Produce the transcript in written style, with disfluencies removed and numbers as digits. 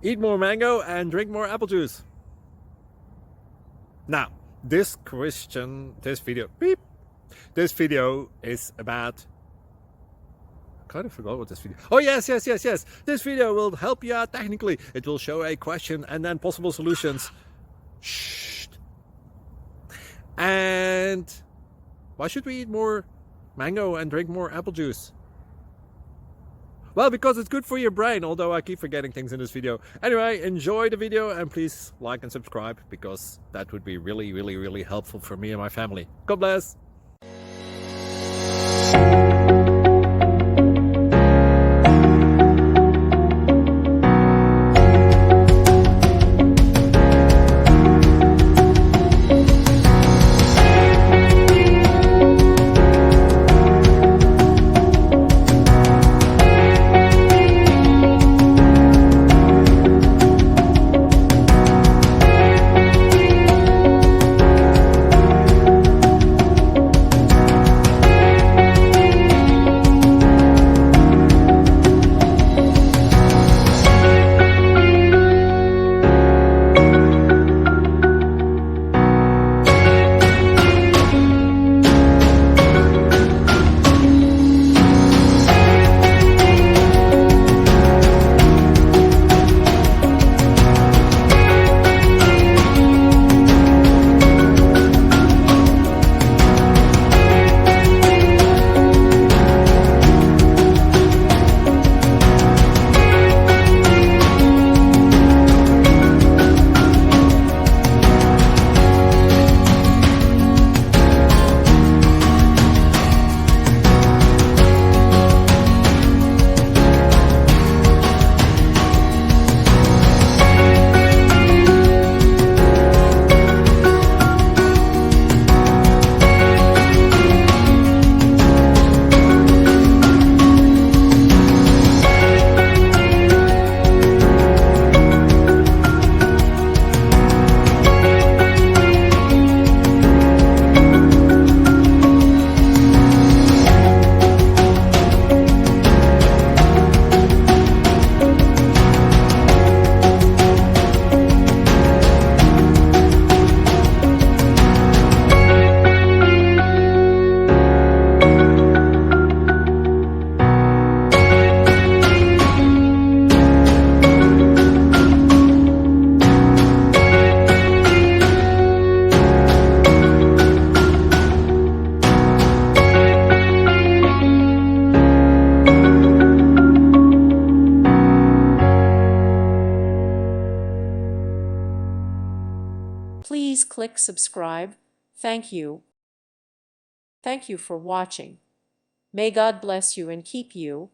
Eat more mango and drink more apple juice. Now, this video is about, I kind of forgot what this video. Oh, yes. This video will help you out technically. It will show a question and then possible solutions. Shh. And why should we eat more mango and drink more apple juice? Well, because it's good for your brain, although I keep forgetting things in this video. Anyway, enjoy the video and please like and subscribe, because that would be really helpful for me and my family. God bless! Please click subscribe. Thank you. Thank you for watching. May God bless you and keep you.